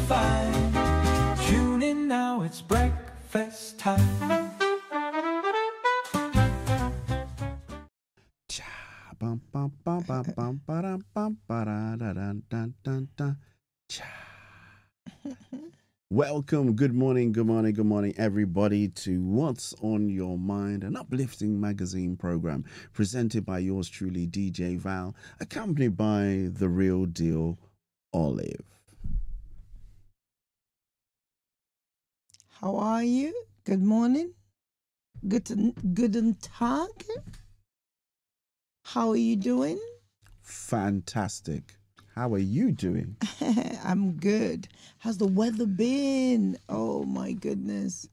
fine. Tune in now, it's breakfast time. Bum, bum, bum, bum, bum, ba-dum, bum, ba-da-da-dun, dun, dun, dun. Cha. Welcome, good morning, everybody, to What's on Your Mind, an uplifting magazine program presented by yours truly, DJ Val, accompanied by the real deal, Olive. How are you? Good morning. Guten Tag. How are you doing? Fantastic. How are you doing? I'm good. How's the weather been? Oh my goodness.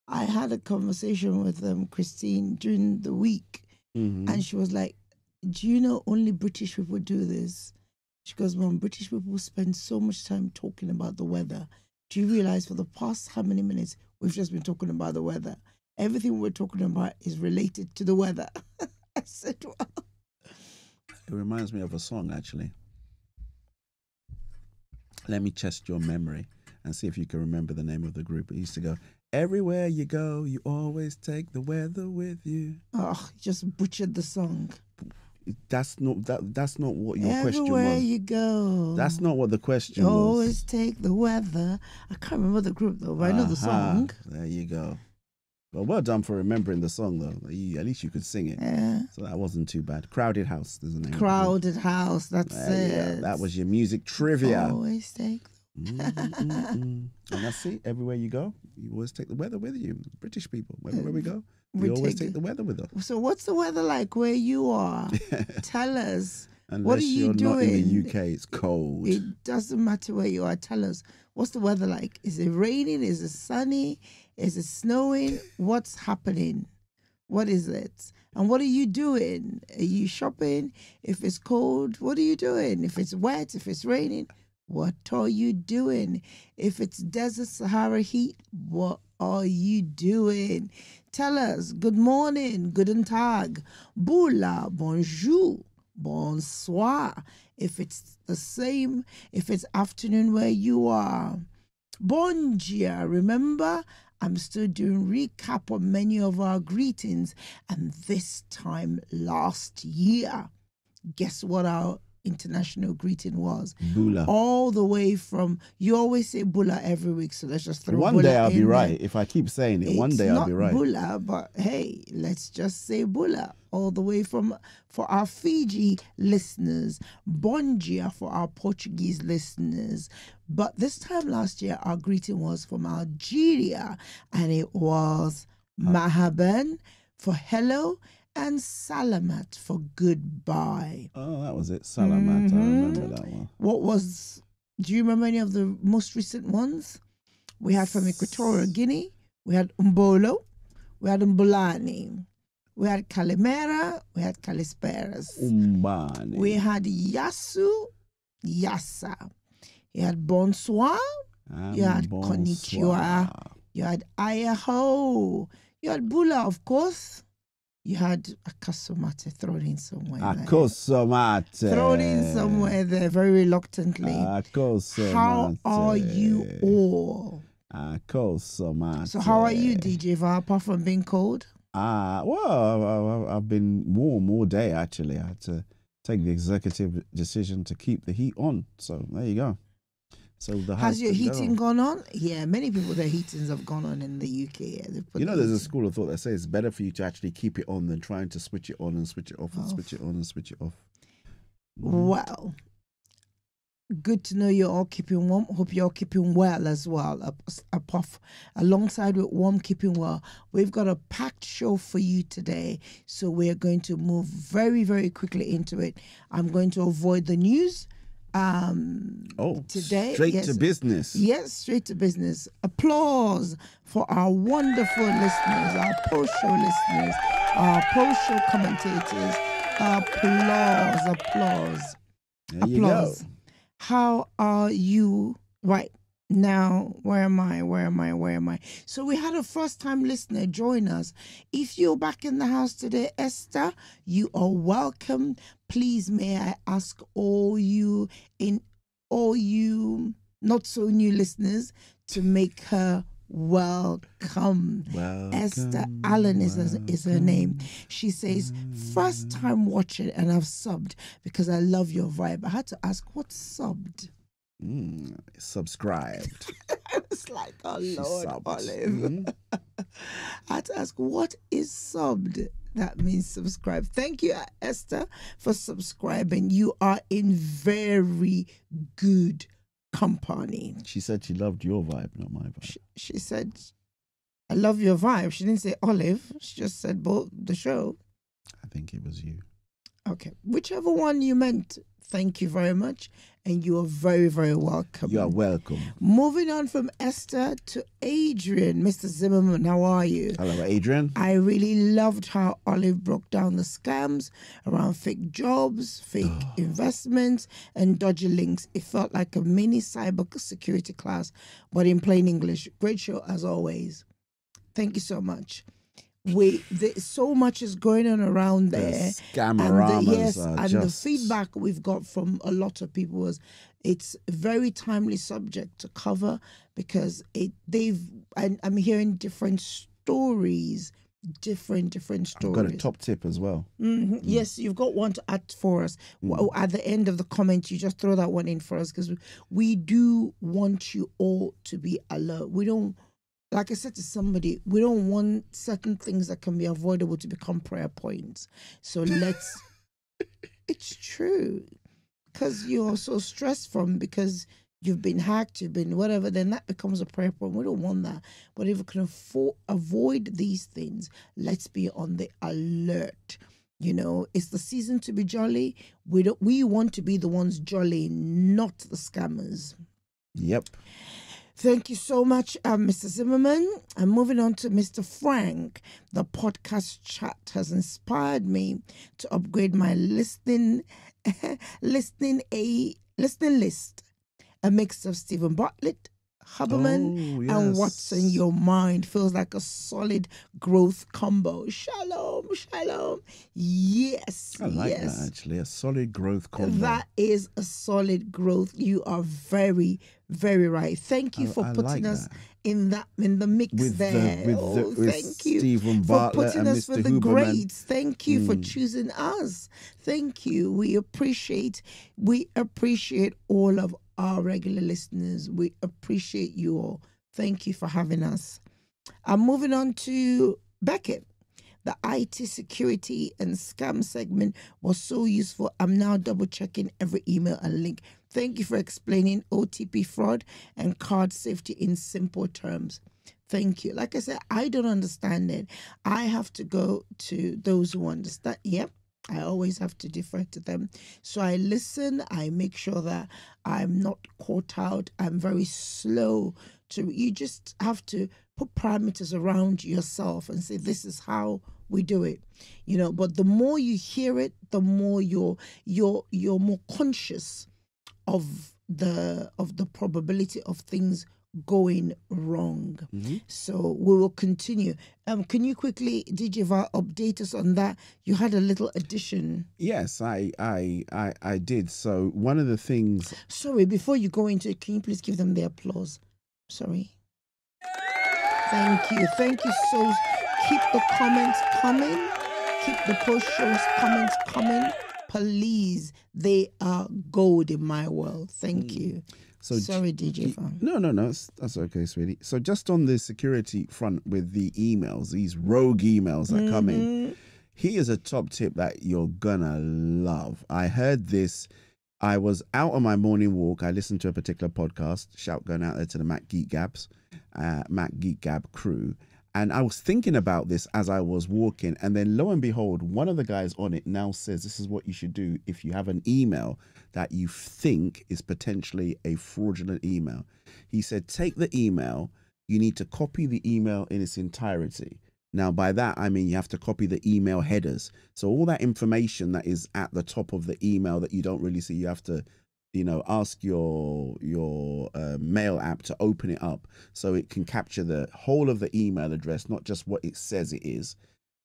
I had a conversation with Christine during the week, and she was like, do you know only British people do this? She goes, Mom, British people spend so much time talking about the weather. Do you realize for the past how many minutes we've just been talking about the weather? Everything we're talking about is related to the weather. I said, well. It reminds me of a song, actually. Let me test your memory and see if you can remember the name of the group. It used to go, everywhere you go, you always take the weather with you. Oh, you just butchered the song. That's not what your question was. Everywhere you go. That's not what the question you was. always take the weather. I can't remember the group though, but I know the song. There you go. Well done for remembering the song though. At least you could sing it. Yeah. So that wasn't too bad. Crowded House is the name. Crowded House, that's it. That was your music trivia. Always take And that's it. Everywhere you go, you always take the weather with you. British people, wherever we go, we always take the weather with us. So what's the weather like where you are? Tell us. Unless what are you doing? Not in the UK, it's cold. It doesn't matter where you are. Tell us. What's the weather like? Is it raining? Is it sunny? Is it snowing? What's happening? What is it? And what are you doing? Are you shopping? If it's cold, what are you doing? If it's wet, if it's raining, what are you doing? If it's desert Sahara heat, what are you doing? Tell us. Good morning, guten Tag, bula, bonjour, bonsoir. If it's the same, if it's afternoon where you are. Bon dia, remember? I'm still doing recap on many of our greetings. And this time last year, guess what our international greeting was? Bula. All the way from, you always say Bula every week, so let's just throw One Bula day I'll in be there. right. If I keep saying it, one day I'll be right. It's not Bula, but hey, let's just say Bula. All the way from, for our Fiji listeners, Bon dia for our Portuguese listeners. But this time last year, our greeting was from Algeria, and it was Mahaban for hello, and Salamat for goodbye. Oh, that was it. Salamat. I remember that one. Do you remember any of the most recent ones? We had from Equatorial Guinea, we had Mbolo, we had Mbulani, we had Calimera, we had Calisperas. Umbani. We had Yasu, Yasa. You had Bonsoir, you had Konnichiwa, you had Ayaho, you had Bula, of course. You had Akasomate thrown in somewhere there. Akosomate. Thrown in somewhere there very reluctantly. Akosomate. How are you all? Akosomate. So how are you, DJ Val, apart from being cold? Well, I've been warm all day, actually. I had to take the executive decision to keep the heat on. So there you go. So has your heating gone on? Yeah, many people, their heatings have gone on in the UK. There's a school of thought that says it's better for you to actually keep it on than trying to switch it on and switch it off and switch it on and switch it off. Well, good to know you're all keeping warm. Hope you're all keeping well as well. Alongside with warm, keeping well, we've got a packed show for you today. So we're going to move very, very quickly into it. I'm going to avoid the news. Today, straight to business. Yes, straight to business. Applause for our wonderful listeners, our post-show listeners, our post-show commentators. Applause. There you go. How are you? Right now, where am I? So we had a first-time listener join us. If you're back in the house today, Esther, you are welcome. Please, may I ask all you not so new listeners to make her welcome. Esther Allen is her name. She says, first time watching and I've subbed because I love your vibe. I had to ask, what's subbed? Subscribed. I was like, oh Lord, subbed. Olive. I had to ask, what is subbed? That means subscribe. Thank you, Esther, for subscribing. You are in very good company. She said she loved your vibe, not my vibe. She said, I love your vibe. She didn't say Olive. She just said both the show. I think it was you. Okay. Whichever one you meant, thank you very much. And you are very, very welcome. You are welcome. Moving on from Esther to Adrian. Mr. Zimmerman, how are you? Hello, Adrian. I really loved how Olive broke down the scams around fake jobs, fake investments, and dodgy links. It felt like a mini cyber security class, but in plain English. Great show as always. Thank you so much. So much is going on around there. The scamaramas the feedback we've got from a lot of people was it's a very timely subject to cover because I'm hearing different stories. Different stories. I've got a top tip as well. Mm-hmm. Yes, you've got one to add for us. At the end of the comment, you just throw that one in for us because we do want you all to be alert. We don't, like I said to somebody, we don't want certain things that can be avoidable to become prayer points. So let's, it's true. Because you're so stressed because you've been hacked, you've been whatever, then that becomes a prayer point. We don't want that. But if we can avoid these things, let's be on the alert. You know, it's the season to be jolly. We want to be the ones jolly, not the scammers. Yep. Thank you so much, Mr. Zimmerman. I'm moving on to Mr. Frank. The podcast chat has inspired me to upgrade my listening list. A mix of Stephen Bartlett, Huberman, and What's in Your Mind. Feels like a solid growth combo. Shalom. Yes. I like that, actually. A solid growth combo. That is a solid growth. You are very, very right. Thank you for putting us in the mix there. Thank you Stephen for Bartlett putting and us Mr. with the Huberman. grades. Thank you for choosing us. Thank you. We appreciate all of our regular listeners. We appreciate you all. Thank you for having us. I'm moving on to Beckett. The IT security and scam segment was so useful. I'm now double checking every email and link. Thank you for explaining OTP fraud and card safety in simple terms. Thank you. Like I said, I don't understand it. I have to go to those who understand. Yep. I always have to defer to them. So I listen. I make sure that I'm not caught out. I'm very slow you just have to put parameters around yourself and say, this is how we do it. You know, but the more you hear it, the more you're more conscious of the probability of things going wrong. Mm-hmm. So we will continue. Can you quickly, DJ Val, update us on that? You had a little addition. Yes, I did. So one of the things. Sorry, before you go into it, can you please give them the applause? Sorry. Thank you. Thank you so. Keep the comments coming. Keep the post shows comments coming. Please, they are gold in my world. Thank you. So sorry, DJ Fan. No, that's okay, sweetie. So just on the security front with the emails, these rogue emails that come in, here's a top tip that you're gonna love. I heard this. I was out on my morning walk. I listened to a particular podcast. Shout going out there to the Mac Geek Gab crew. And I was thinking about this as I was walking. And then lo and behold, one of the guys on it now says, this is what you should do if you have an email that you think is potentially a fraudulent email. He said, take the email. You need to copy the email in its entirety. Now, by that, I mean you have to copy the email headers. So all that information that is at the top of the email that you don't really see, you have to, ask your mail app to open it up so it can capture the whole of the email address, not just what it says it is.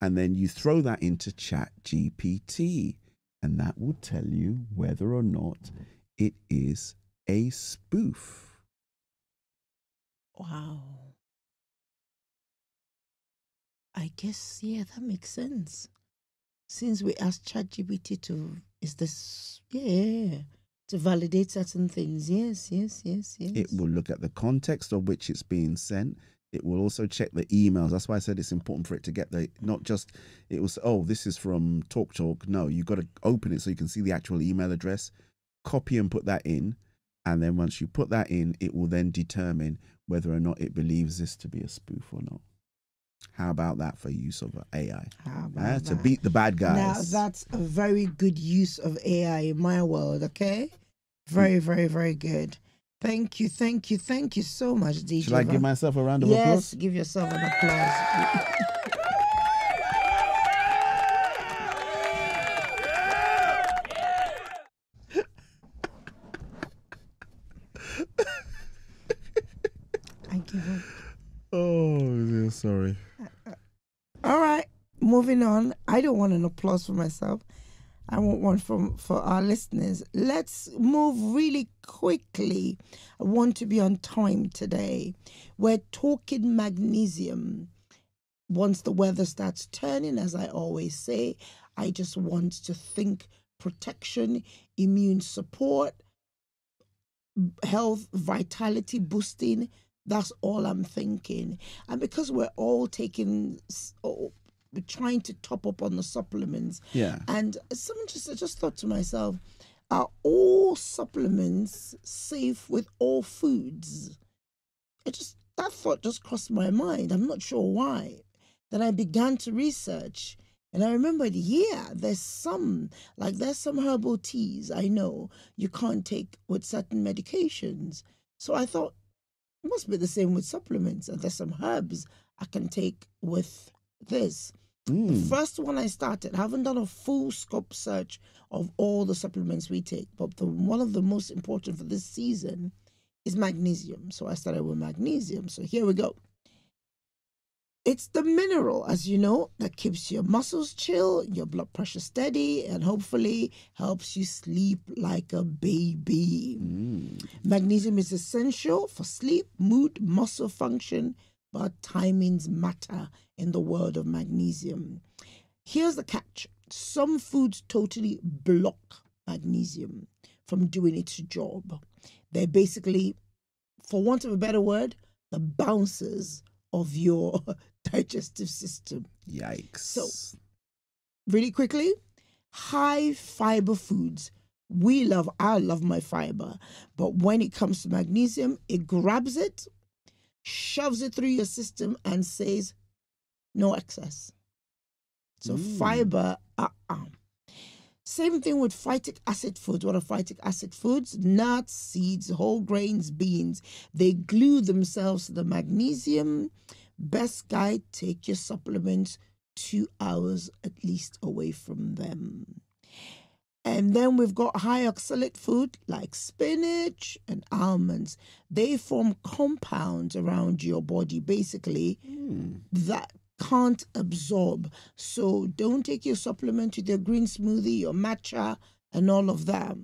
And then you throw that into ChatGPT, and that will tell you whether or not it is a spoof. Wow. I guess, yeah, that makes sense. Since we asked ChatGPT to, to validate certain things. Yes. It will look at the context of which it's being sent. It will also check the emails. That's why I said it's important for it to get not just, it was, oh, this is from TalkTalk. No, you got to open it so you can see the actual email address, copy and put that in. And then once you put that in, it will then determine whether or not it believes this to be a spoof or not. How about that for use of AI? How about to that? beat the bad guys. Now, that's a very good use of AI in my world, okay? Very, very, very good. Thank you so much, DJ. Should I give myself a round of applause? Yes, give yourself an applause. I give up. Oh, sorry. All right, moving on. I don't want an applause for myself. I want one for our listeners. Let's move really quickly. I want to be on time today. We're talking magnesium. Once the weather starts turning, as I always say, I just want to think protection, immune support, health, vitality boosting. That's all I'm thinking. And because we're all we're trying to top up on the supplements. Yeah. And I just thought to myself, are all supplements safe with all foods? That thought just crossed my mind. I'm not sure why. Then I began to research, and I remembered, there's some herbal teas I know you can't take with certain medications. So I thought, it must be the same with supplements. And there's some herbs I can take with this. The first one I started, I haven't done a full scope search of all the supplements we take, but one of the most important for this season is magnesium. So I started with magnesium. So here we go. It's the mineral, as you know, that keeps your muscles chill, your blood pressure steady, and hopefully helps you sleep like a baby. Magnesium is essential for sleep, mood, muscle function, but timings matter in the world of magnesium. Here's the catch. Some foods totally block magnesium from doing its job. They're basically, for want of a better word, the bouncers of your digestive system. Yikes. So, really quickly, high fiber foods. I love my fiber, but when it comes to magnesium, it grabs it, shoves it through your system and says, no excess. So fiber, Same thing with phytic acid foods. What are phytic acid foods? Nuts, seeds, whole grains, beans. They glue themselves to the magnesium. Best guide, take your supplements 2 hours at least away from them. And then we've got high oxalate food like spinach and almonds. They form compounds around your body, basically, that can't absorb. So don't take your supplement with your green smoothie, your matcha, and all of that.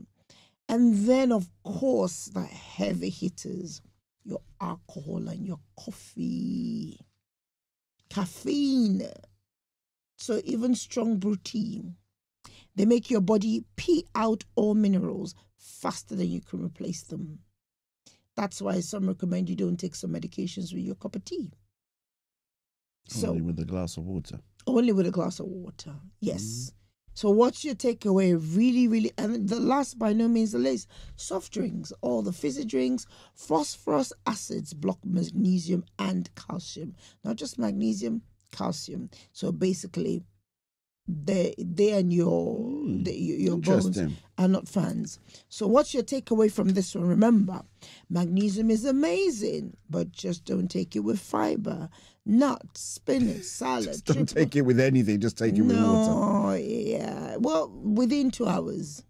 And then, of course, the heavy hitters, your alcohol and your coffee, caffeine. So even strong brew tea. They make your body pee out all minerals faster than you can replace them. That's why some recommend you don't take some medications with your cup of tea. Only with a glass of water. Only with a glass of water, yes. So what's your takeaway? Really, really, and the last by no means the least, soft drinks, all the fizzy drinks, phosphorus acids block magnesium and calcium. Not just magnesium, calcium. So basically, they and your bones are not fans. So what's your takeaway from this one? Remember, magnesium is amazing, but just don't take it with fiber. Nuts, spinach, salad. Just don't take it with anything. Just take it with water. No, yeah. Well, within 2 hours.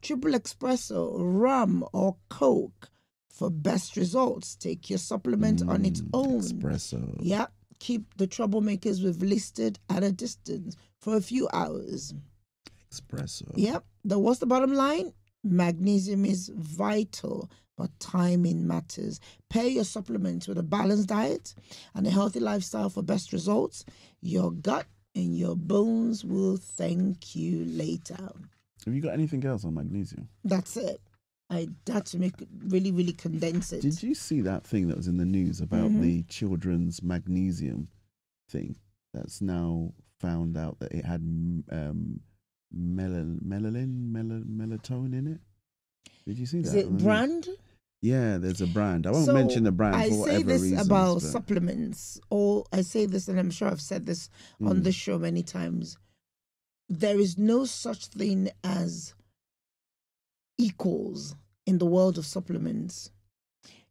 Triple espresso, rum, or Coke for best results. Take your supplement on its own. Espresso. Yeah. Keep the troublemakers we've listed at a distance for a few hours. Espresso. Yep. What's the bottom line? Magnesium is vital, but timing matters. Pair your supplements with a balanced diet and a healthy lifestyle for best results. Your gut and your bones will thank you later. Have you got anything else on magnesium? That's it. I had to make really, really condense it. Did you see that thing that was in the news about the children's magnesium thing? That's now found out that it had melatonin in it. Did you see that? Is it brand? Yeah, there's a brand. I won't mention the brand for whatever reasons. I say this about supplements, or I say this, and I'm sure I've said this on the show many times. There is no such thing as equals in the world of supplements.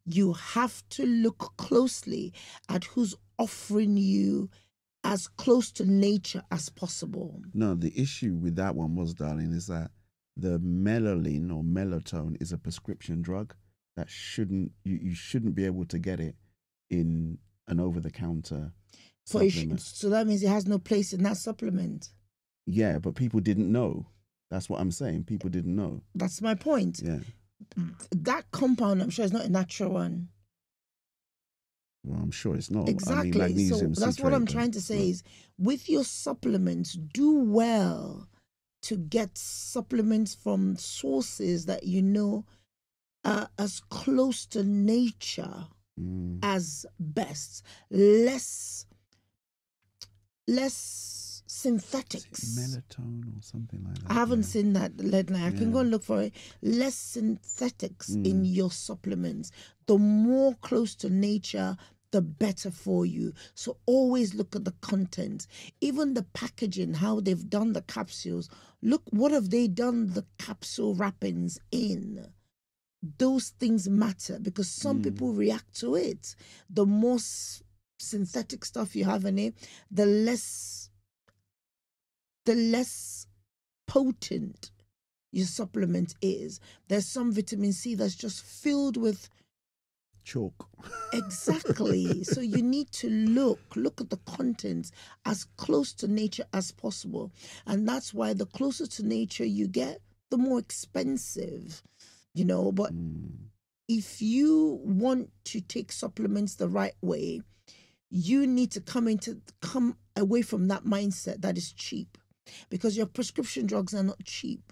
You have to look closely at who's offering you as close to nature as possible. No, the issue with that one was, darling, is that the melanin or melatonin is a prescription drug that you shouldn't be able to get it in an over-the-counter supplement. So that means it has no place in that supplement. Yeah, but people didn't know. That's what I'm saying. People didn't know. That's my point. Yeah. That compound, I'm sure, is not a natural one. Well, I'm sure it's not. Exactly. I mean, magnesium so that's what I'm trying to say is, with your supplements, do well to get supplements from sources that you know are as close to nature as best. Less synthetics. Melatonin or something like that. I haven't seen that lately. I can go and look for it. Less synthetics in your supplements. The more close to nature, the better for you. So always look at the content. Even the packaging, how they've done the capsules. Look, what have they done the capsule wrappings in? Those things matter because some people react to it. The more synthetic stuff you have in it, the less potent your supplement is. There's some vitamin C that's just filled with chalk. Exactly. So you need to look at the contents as close to nature as possible. And that's why the closer to nature you get, the more expensive, but if you want to take supplements the right way, you need to come away from that mindset that is cheap, because your prescription drugs are not cheap.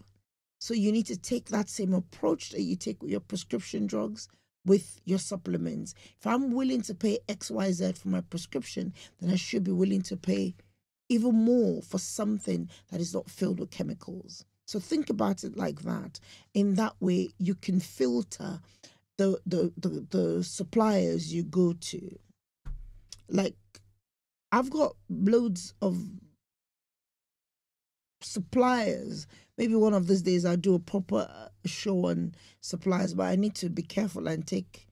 So you need to take that same approach that you take with your prescription drugs with your supplements. If I'm willing to pay XYZ for my prescription, then I should be willing to pay even more for something that is not filled with chemicals. So think about it like that. In that way, you can filter the suppliers you go to. Like, I've got loads of suppliers. Maybe one of these days I'll do a proper show on suppliers, but I need to be careful and take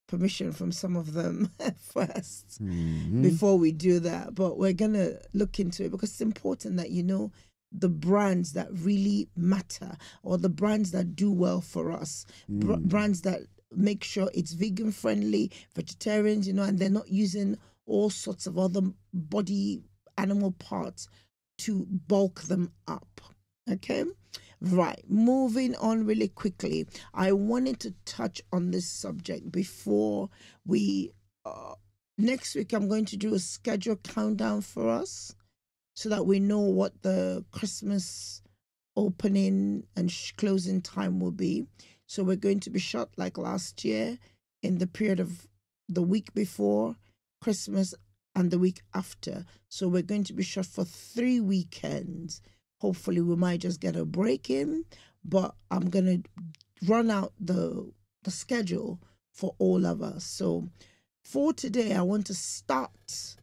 permission from some of them first before we do that. But we're going to look into it because it's important that you know the brands that really matter, or the brands that do well for us, brands that make sure it's vegan friendly, vegetarians, and they're not using all sorts of other body animal parts to bulk them up. Okay? Right. Moving on really quickly. I wanted to touch on this subject before we... next week, I'm going to do a schedule countdown for us so that we know what the Christmas opening and closing time will be. So we're going to be shut like last year in the period of the week before Christmas and the week after. So we're going to be shut for 3 weekends. Hopefully we might just get a break in, but I'm going to run out the schedule for all of us. So for today, I want to start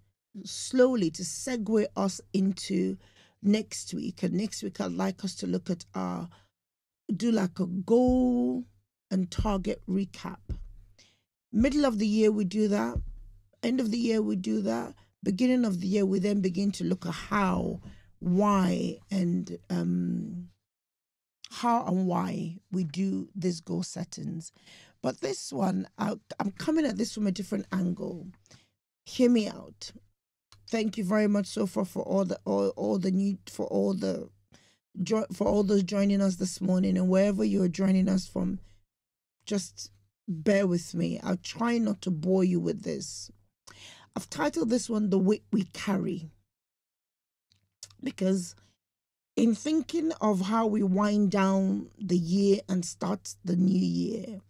slowly to segue us into next week. And next week, I'd like us to look at do like a goal and target recap. Middle of the year, we do that. End of the year, we do that. Beginning of the year, we then begin to look at how, why, and why we do these goal settings. But this one, I'm coming at this from a different angle. Hear me out. Thank you very much so far for all those joining us this morning, and wherever you're joining us from, just bear with me. I'll try not to bore you with this. I've titled this one The Weight We Carry, because in thinking of how we wind down the year and start the new year,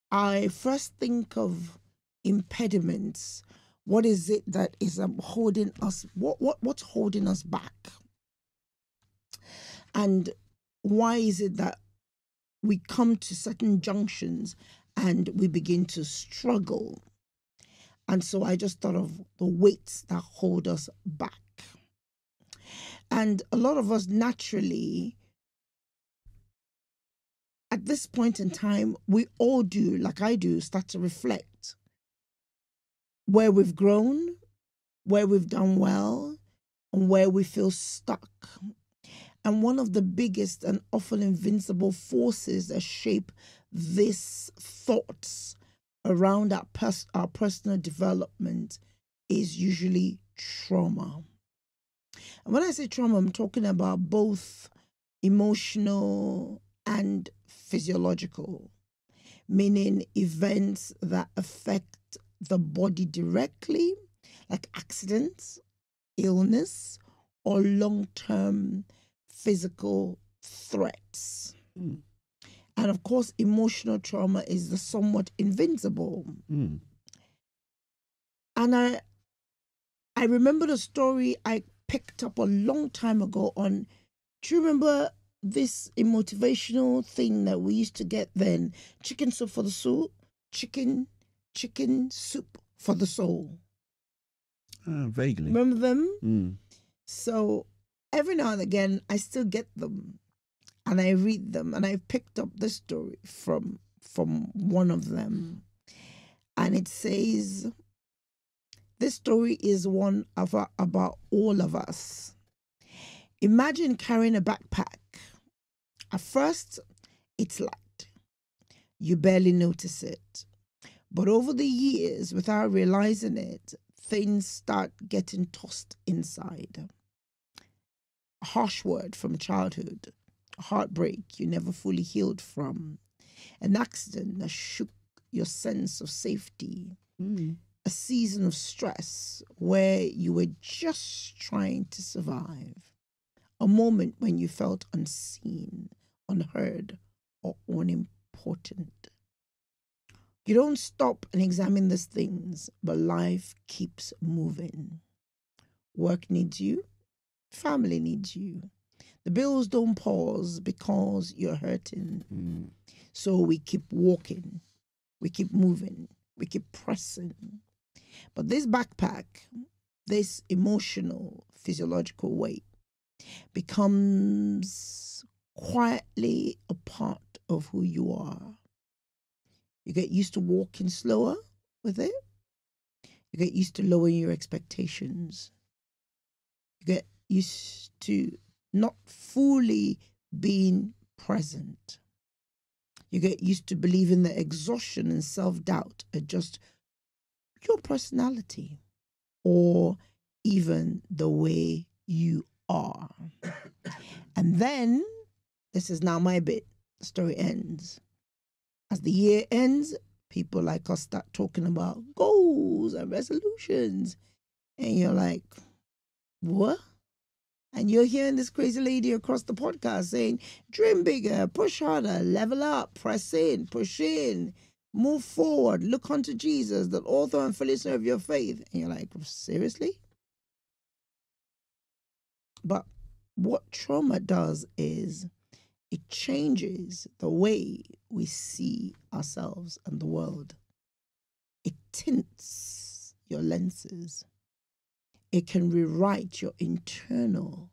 I first think of impediments. What is it that is holding us? What's holding us back? And why is it that we come to certain junctions and we begin to struggle? And so I just thought of the weights that hold us back. And a lot of us naturally, at this point in time, we all do, like I do, start to reflect where we've grown, where we've done well, and where we feel stuck. And one of the biggest and often invincible forces that shape these thoughts around our personal development is usually trauma. And when I say trauma, I'm talking about both emotional and physiological, meaning events that affect the body directly, like accidents, illness, or long-term physical threats. Mm. And of course, emotional trauma is the somewhat invincible. Mm. And I remember the story I picked up a long time ago on, do you remember this motivational thing that we used to get then? Chicken soup for the soul, chicken soup for the soul. Vaguely. Remember them? Mm. So every now and again, I still get them and I read them, and I picked up this story from one of them. And it says, this story is one about all of us. Imagine carrying a backpack. At first, it's light. You barely notice it. But over the years, without realizing it, things start getting tossed inside. A harsh word from childhood, a heartbreak you never fully healed from, an accident that shook your sense of safety, a season of stress where you were just trying to survive, a moment when you felt unseen, unheard, or unimportant. You don't stop and examine these things, but life keeps moving. Work needs you, family needs you. The bills don't pause because you're hurting. So we keep walking, we keep moving, we keep pressing. But this backpack, this emotional, physiological weight, becomes quietly a part of who you are. You get used to walking slower with it. You get used to lowering your expectations. You get used to not fully being present. You get used to believing that exhaustion and self-doubt are just your personality or even the way you are. And then, this is now my bit, the story ends. As the year ends, people like us start talking about goals and resolutions. And you're like, what? And you're hearing this crazy lady across the podcast saying, dream bigger, push harder, level up, press in, push in, move forward, look unto Jesus, the author and finisher of your faith. And you're like, seriously? But what trauma does is it changes the way we see ourselves and the world. It tints your lenses. It can rewrite your internal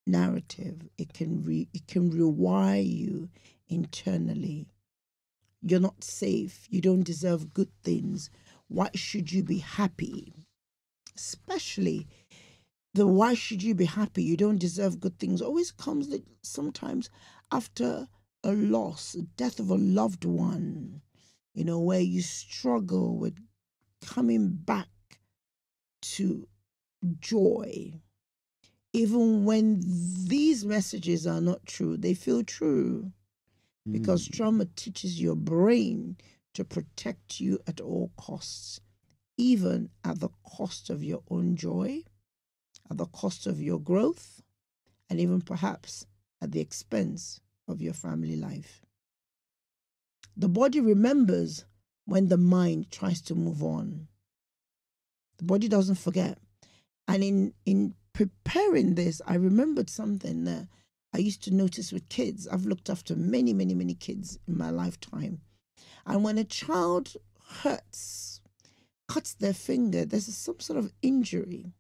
narrative. It can rewire you internally. You're not safe. You don't deserve good things. Why should you be happy? Especially the why should you be happy? You don't deserve good things always comes sometimes after a loss, a death of a loved one, where you struggle with coming back to joy. Even when these messages are not true, they feel true because trauma teaches your brain to protect you at all costs, even at the cost of your own joy, at the cost of your growth, and even perhaps at the expense of your family life. The body remembers when the mind tries to move on. The body doesn't forget. And in preparing this, I remembered something that I used to notice with kids. I've looked after many, many, many kids in my lifetime. And when a child cuts their finger, there's some sort of injury.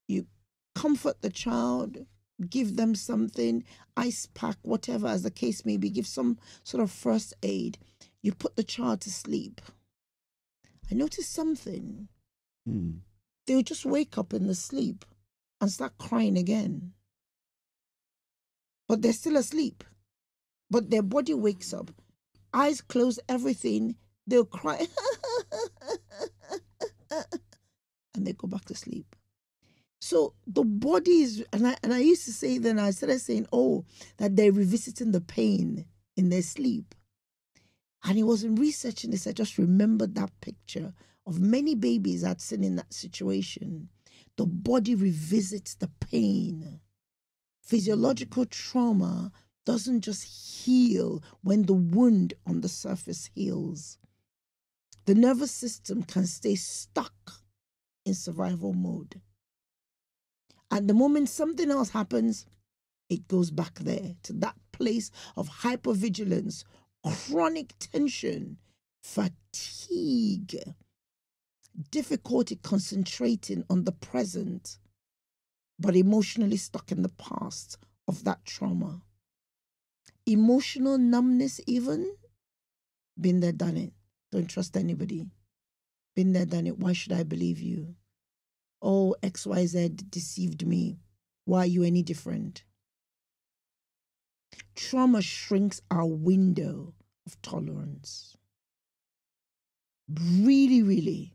You comfort the child, give them something, ice pack, whatever as the case may be, give some sort of first aid. You put the child to sleep. I noticed something. They would just wake up in the sleep and start crying again. But they're still asleep. But their body wakes up, eyes closed, everything, they'll cry and they go back to sleep. So the body is, and I used to say, then I started saying, that they're revisiting the pain in their sleep. And he wasn't researching this. I just remembered that picture of many babies I'd seen in that situation. The body revisits the pain. Physiological trauma doesn't just heal when the wound on the surface heals. The nervous system can stay stuck in survival mode. At the moment something else happens, it goes back there to that place of hypervigilance, chronic tension, fatigue, difficulty concentrating on the present, but emotionally stuck in the past of that trauma. Emotional numbness even, been there, done it. Don't trust anybody. Been there, done it. Why should I believe you? Oh, XYZ deceived me. Why are you any different? Trauma shrinks our window of tolerance. Really, really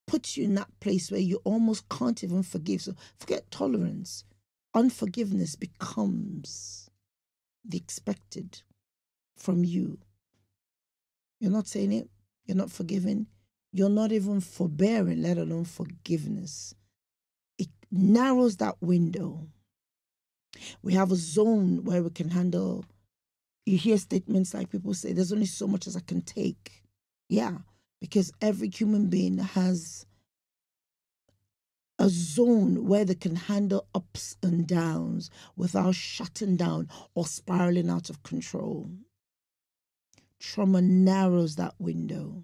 puts you in that place where you almost can't even forgive. So forget tolerance. Unforgiveness becomes the expected from you. You're not saying it. You're not forgiving. You're not even forbearing, let alone forgiveness. It narrows that window. We have a zone where we can handle. You hear statements like people say, there's only so much as I can take. Yeah, because every human being has a zone where they can handle ups and downs without shutting down or spiraling out of control. Trauma narrows that window.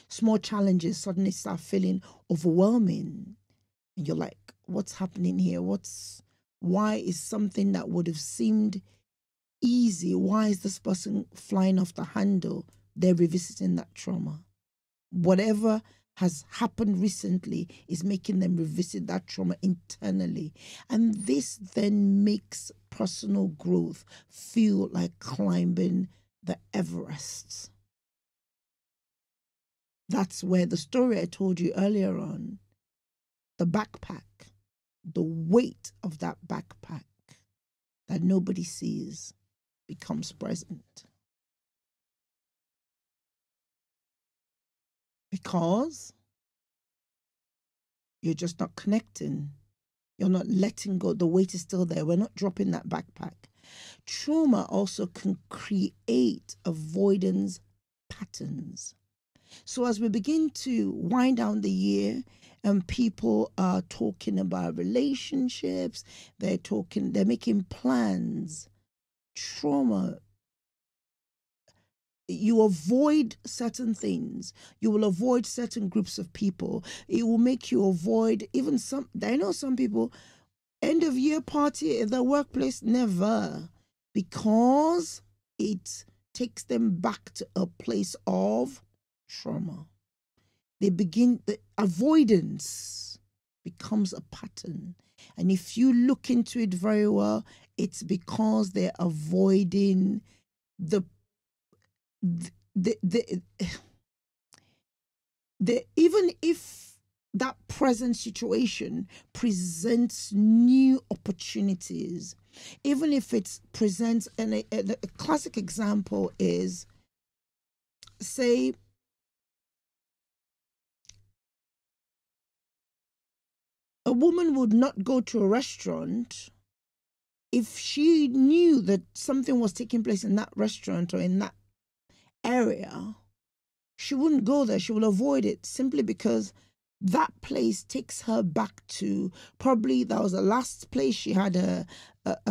Small challenges suddenly start feeling overwhelming. And you're like, what's happening here? Why is something that would have seemed easy, why is this person flying off the handle? They're revisiting that trauma. Whatever has happened recently is making them revisit that trauma internally. And this then makes personal growth feel like climbing the Everest. That's where the story I told you earlier on, the backpack, the weight of that backpack that nobody sees becomes present. Because you're just not connecting. You're not letting go. The weight is still there. We're not dropping that backpack. Trauma also can create avoidance patterns. So as we begin to wind down the year and people are talking about relationships, they're making plans. Trauma, you avoid certain things. You will avoid certain groups of people. It will make you avoid even some. I know some people, end of year party at the workplace, never, because it takes them back to a place of trauma. They begin, the avoidance becomes a pattern. And if you look into it very well, it's because they're avoiding even if that present situation presents new opportunities, even if it presents, and a classic example is say, a woman would not go to a restaurant if she knew that something was taking place in that restaurant or in that area. She wouldn't go there. She will avoid it simply because that place takes her back to, probably that was the last place she had a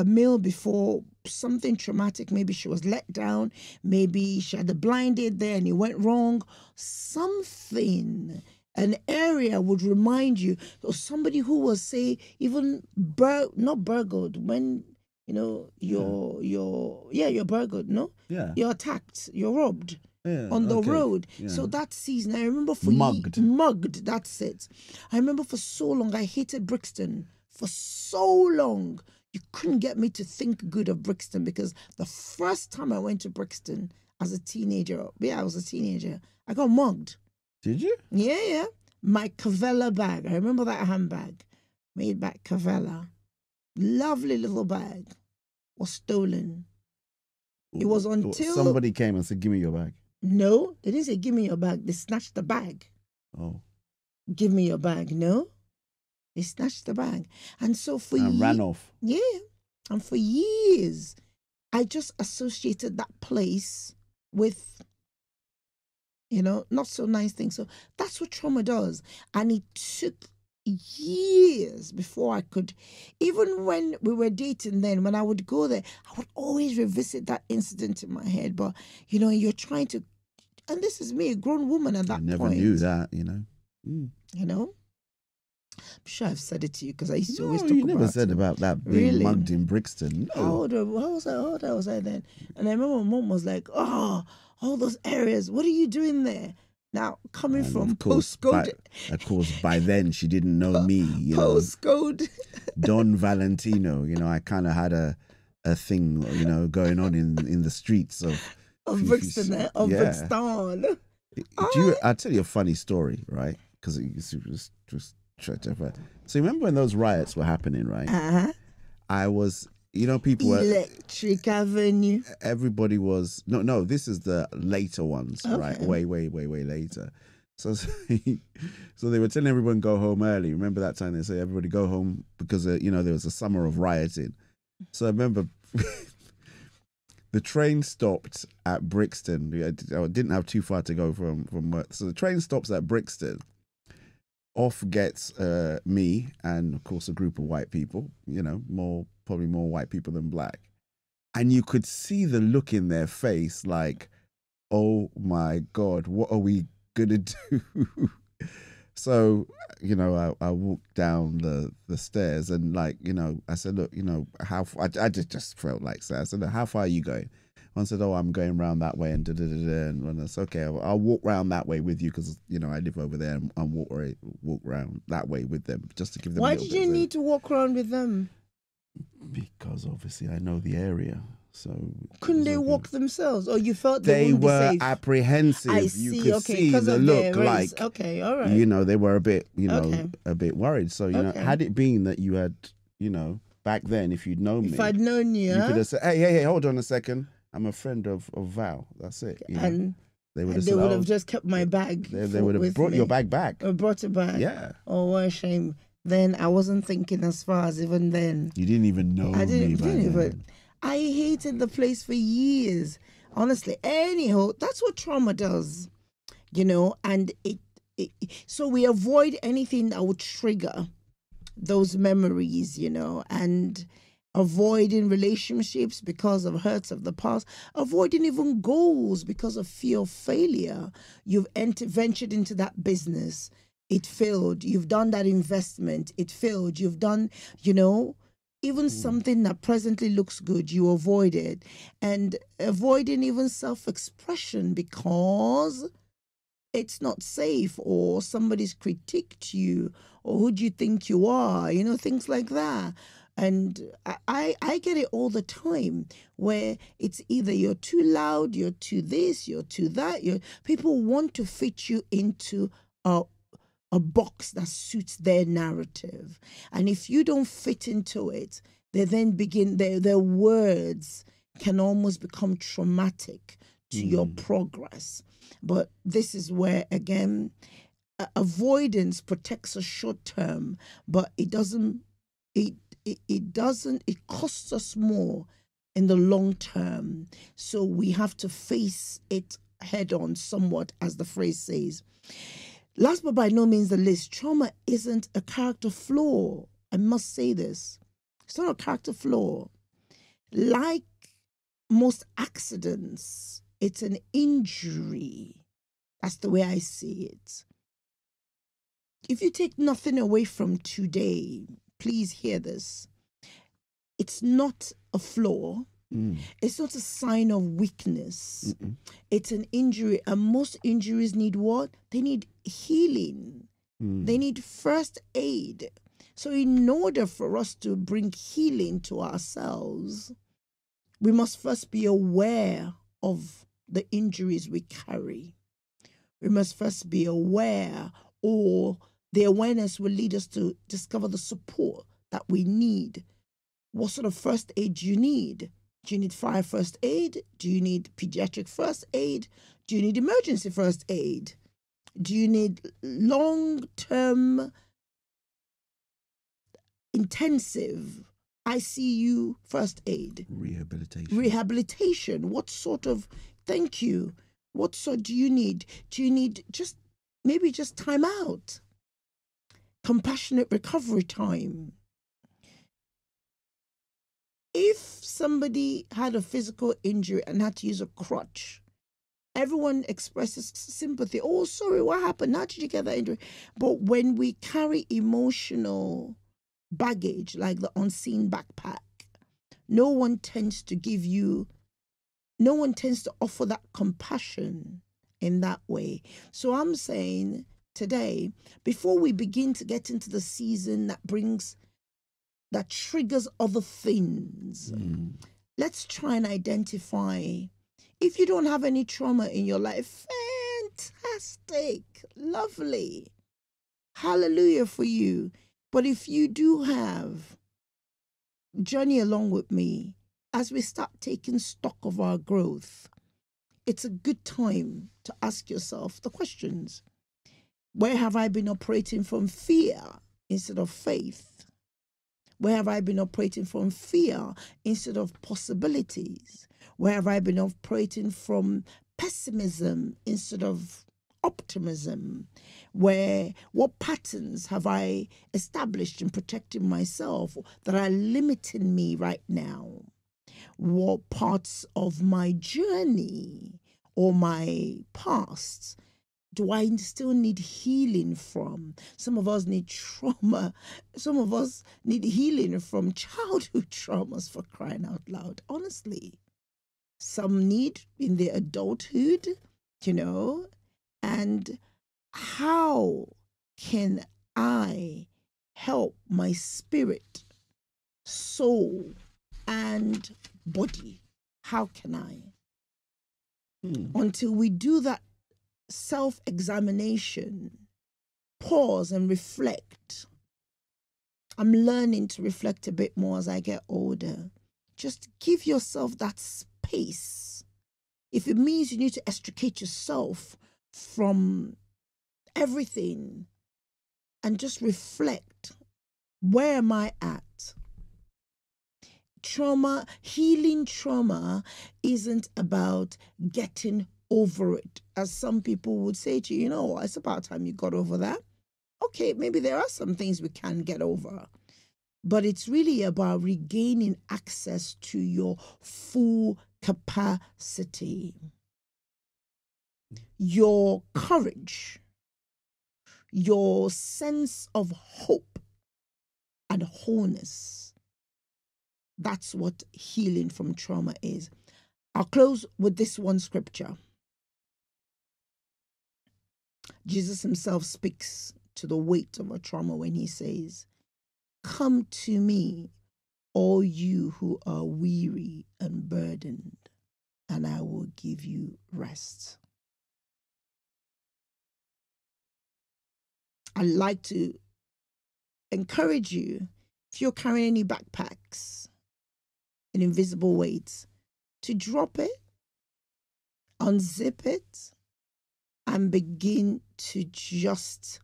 meal before something traumatic. Maybe she was let down. Maybe she had a blind date there and it went wrong. Something, an area would remind you of somebody who was, say, even not burgled, when you're burgled, no? Yeah. You're attacked, you're robbed. Yeah, on the okay. road. Yeah. So that season, I remember for mugged, that's it. I remember for so long, I hated Brixton. For so long, you couldn't get me to think good of Brixton, because the first time I went to Brixton as a teenager, I was a teenager, I got mugged. Did you? Yeah. My Cavella bag, I remember that handbag, made by Cavella. Lovely little bag, was stolen. It was until somebody came and said, "Give me your bag." No, they didn't say, "Give me your bag." They snatched the bag. Oh. Give me your bag. No. They snatched the bag. And so for years. ran off. Yeah. And for years, I just associated that place with, not so nice things. So that's what trauma does. And it took years before I could, even when we were dating then, when I would go there, I would always revisit that incident in my head. But, you're trying to, and this is me, a grown woman at that point. I never knew that, I'm sure I've said it to you, because I used to always talk about it. You never said about that being mugged in Brixton. No. How old was I then? And I remember my mom was like, "Oh, all those areas, what are you doing there?" Now, coming from postcode. Of course, by then she didn't know me. Postcode. Don Valentino. I kind of had a thing, going on in the streets of Brixton, Brixton. I'll tell you a funny story, right? Because it was just. So remember when those riots were happening, right? Uh-huh. I was, people were Electric Avenue. Everybody was no. This is the later ones, Okay. right? Way later. So they were telling everyone go home early. Remember that time they say everybody go home because there was a summer of rioting. So I remember the train stopped at Brixton. I didn't have too far to go from work, so the train stops at Brixton. Off gets me and, of course, a group of white people, probably more white people than black. And you could see the look in their face like, oh, my God, what are we going to do? So, I walked down the stairs and, I said, look, how far, I just felt like that. I said, look, how far are you going? One said, oh, I'm going round that way and da-da-da-da. And I said, okay, I'll walk round that way with you because, I live over there and walk round that way with them just to give them Why did you need to walk around with them? Because obviously I know the area. So couldn't they walk themselves, or you felt they were be safe? Apprehensive? I see. You could see the look like okay, all right. They were a bit, a bit worried. So had it been that you had, back then, if you'd known me, if I'd known you, you could have said, hey, hold on a second. I'm a friend of Val. That's it. And they would have just kept my bag. They would have brought your bag back. Or brought it back. Yeah. Oh, what a shame. Then I wasn't thinking as far as even then. You didn't even know I didn't me. even. I hated the place for years. Honestly. Anyhow, that's what trauma does. And it so we avoid anything that would trigger those memories, and avoiding relationships because of hurts of the past, avoiding even goals because of fear of failure. You've ventured into that business, it failed. You've done that investment, it failed. You've done, even something that presently looks good, you avoid it. And avoiding even self-expression because it's not safe, or somebody's critiqued you, or who do you think you are, things like that. And I get it all the time, where it's either you're too loud, you're too this, you're too that. People want to fit you into a box that suits their narrative. And if you don't fit into it, they then begin, their words can almost become traumatic to your progress. But this is where, again, avoidance protects us short term, but it costs us more in the long term. So we have to face it head on somewhat, as the phrase says. Last but by no means the least, trauma isn't a character flaw. I must say this. It's not a character flaw. Like most accidents, it's an injury. That's the way I see it. If you take nothing away from today, please hear this. It's not a flaw. It's not a sign of weakness. It's an injury. And most injuries need what? They need healing. They need first aid. So in order for us to bring healing to ourselves, we must first be aware of the injuries we carry. We must first be aware, or the awareness will lead us to discover the support that we need. What sort of first aid do you need? Do you need fire first aid? Do you need pediatric first aid? Do you need emergency first aid? Do you need long-term, intensive ICU first aid? Rehabilitation. What sort of, thank you. What sort do you need? Do you need maybe just time out? Compassionate recovery time. If somebody had a physical injury and had to use a crutch, everyone expresses sympathy. Oh, sorry, what happened? How did you get that injury? But when we carry emotional baggage, like the unseen backpack, no one tends to offer that compassion in that way. So I'm saying today, before we begin to get into the season that triggers other things, let's try and identify. If you don't have any trauma in your life, fantastic, lovely, hallelujah for you. But if you do have, journey along with me as we start taking stock of our growth. It's a good time to ask yourself the questions. Where have I been operating from fear instead of faith? Where have I been operating from fear instead of possibilities? Where have I been operating from pessimism instead of optimism? What patterns have I established in protecting myself that are limiting me right now? What parts of my journey or my past do I still need healing from? Some of us need trauma. Some of us need healing from childhood traumas, for crying out loud. Honestly, some need in their adulthood, and how can I help my spirit, soul, and body? How can I? Until we do that self-examination, pause and reflect. I'm learning to reflect a bit more as I get older. Just give yourself that space. If it means you need to extricate yourself from everything and just reflect, where am I at? Healing trauma isn't about getting over it, as some people would say to you, it's about time you got over that. Okay, maybe there are some things we can get over, but it's really about regaining access to your full capacity, your courage, your sense of hope and wholeness. That's what healing from trauma is. I'll close with this one scripture. Jesus himself speaks to the weight of a trauma when he says, "Come to me, all you who are weary and burdened, and I will give you rest." I'd like to encourage you, if you're carrying any backpacks and invisible weights, to drop it unzip it, and begin to just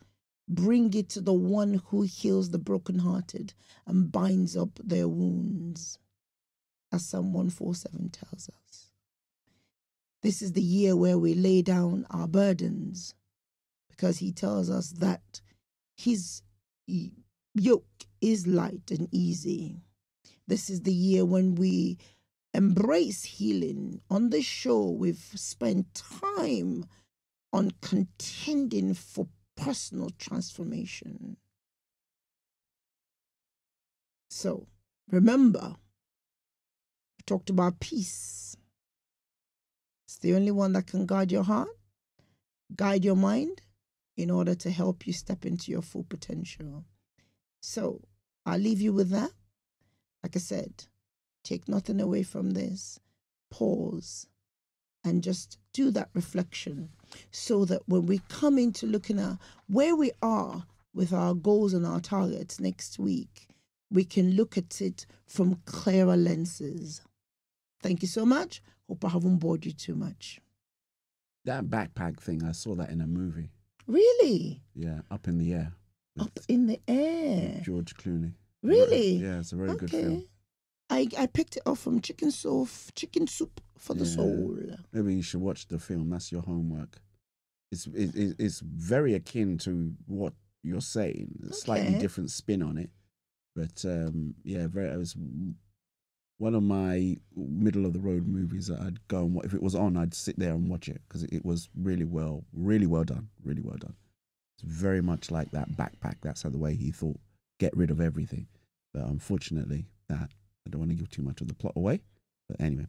bring it to the one who heals the brokenhearted and binds up their wounds, as Psalm 147 tells us. This is the year where we lay down our burdens, because he tells us that his yoke is light and easy. This is the year when we embrace healing. On the show, we've spent time on contending for personal transformation. So remember, we talked about peace. It's the only one that can guide your heart, guide your mind, in order to help you step into your full potential. So I'll leave you with that. Like I said, take nothing away from this. Pause and just do that reflection, so that when we come into looking at where we are with our goals and our targets next week, we can look at it from clearer lenses. Thank you so much. Hope I haven't bored you too much. That backpack thing, I saw that in a movie. Really? Yeah, Up in the Air. Up in the air. George Clooney. Really? Yeah, it's a very good film. I picked it up from Chicken Soup for the Soul. Maybe you should watch the film. That's your homework. It's very akin to what you're saying. A slightly different spin on it. But it was one of my middle of the road movies that I'd go and watch. If it was on, I'd sit there and watch it, because it was really well done. Really well done. It's very much like that backpack. That's how the way he thought, get rid of everything. But unfortunately, I don't want to give too much of the plot away. But anyway,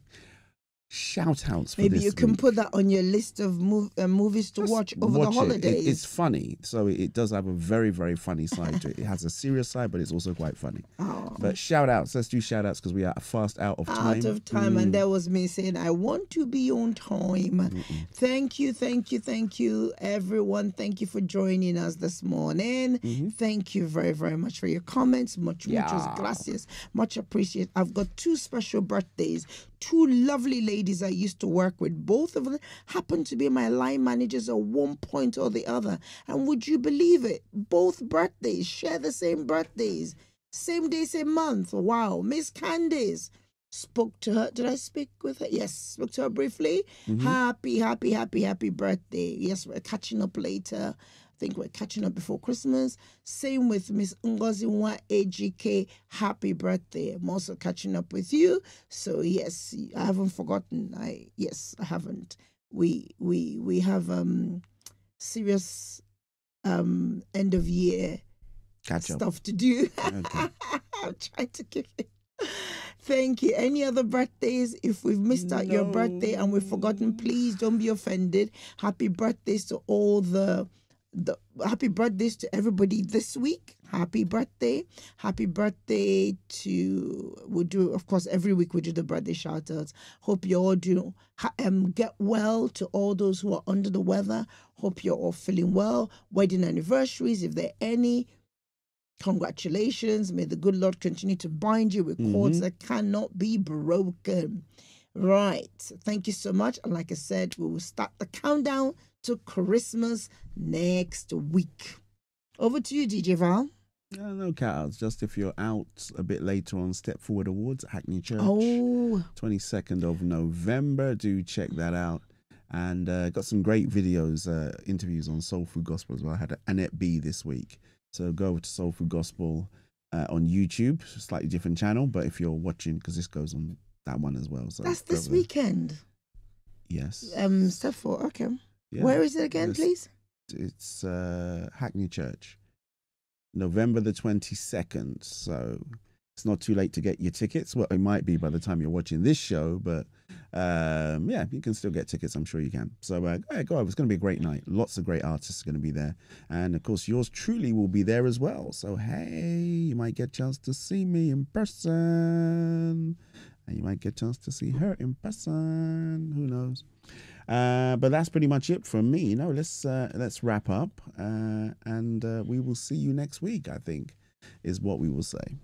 shout outs for Maybe this you can week. put that on your list of movies to watch over the holidays. It's funny. So it does have a very, very funny side to it. It has a serious side, but it's also quite funny. Oh. But shout outs. Let's do shout outs, because we are fast out of time. Out of time. And there was me saying, I want to be on time. Thank you, everyone. Thank you for joining us this morning. Thank you very, very much for your comments. Muchas gracias. Much appreciated. I've got 2 special birthdays. 2 lovely ladies I used to work with. Both of them happened to be my line managers at one point or the other. And would you believe it? Both birthdays share the same birthdays. Same day, same month. Wow. Miss Candice. Spoke to her. Did I speak with her? Yes. Spoke to her briefly. Happy birthday. Yes, we're catching up later. I think we're catching up before Christmas. Same with Miss Ngoziwa AGK. Happy birthday. I'm also catching up with you. So yes, I haven't forgotten. I haven't. We have serious end of year stuff to do. Okay. I'm trying to keep it. Thank you. Any other birthdays? If we've missed out your birthday and we've forgotten, please don't be offended. Happy birthdays to all the happy birthdays to everybody this week. Happy birthday to, we'll do, of course, every week we do the birthday shout outs. Hope you all do get well. To all those who are under the weather, hope you're all feeling well. Wedding anniversaries, if there are any, congratulations. May the good Lord continue to bind you with cords that cannot be broken. Right. Thank you so much. And like I said, we will start the countdown to Christmas next week. Over to you, DJ Val. No cat-outs. Just if you're out a bit later on Step Forward Awards at Hackney Church. 22nd of November. Do check that out. And got some great videos, interviews on Soul Food Gospel as well. I had Annette B this week. So go over to Soul Food Gospel on YouTube. Slightly different channel. But if you're watching, because this goes on that one as well. So that's this weekend? Yes. Step Forward. Okay. Yeah. Where is it again, please? It's Hackney Church, November the 22nd. So it's not too late to get your tickets. Well, it might be by the time you're watching this show, but you can still get tickets. I'm sure you can. So go over. It's going to be a great night. Lots of great artists are going to be there. And of course, yours truly will be there as well. So, hey, you might get a chance to see me in person. And you might get a chance to see her in person. Who knows? But that's pretty much it from me. Let's wrap up, and we will see you next week, I think, is what we will say.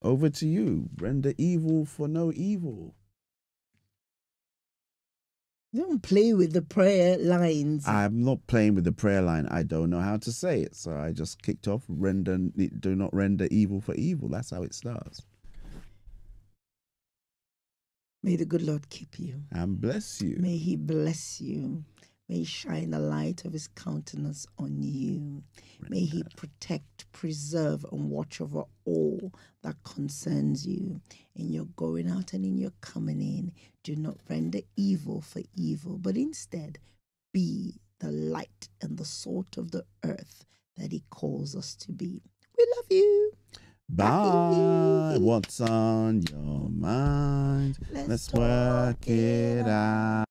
Over to you. Render evil for no evil. Don't play with the prayer lines. I'm not playing with the prayer line. I don't know how to say it. So I just kicked off, do not render evil for evil. That's how it starts. May the good Lord keep you. And bless you. May he bless you. May he shine the light of his countenance on you. May he protect, preserve, and watch over all that concerns you. In your going out and in your coming in, do not render evil for evil, but instead be the light and the salt of the earth that he calls us to be. We love you. Bye. What's on your mind? Let's work it out.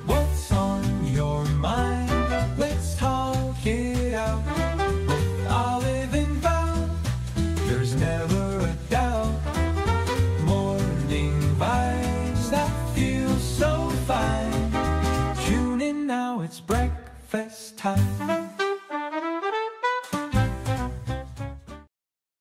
What's on your mind? Let's talk it out. With Olive and Val, there's never a doubt. Morning vibes that feel so fine. Tune in now, it's breakfast time.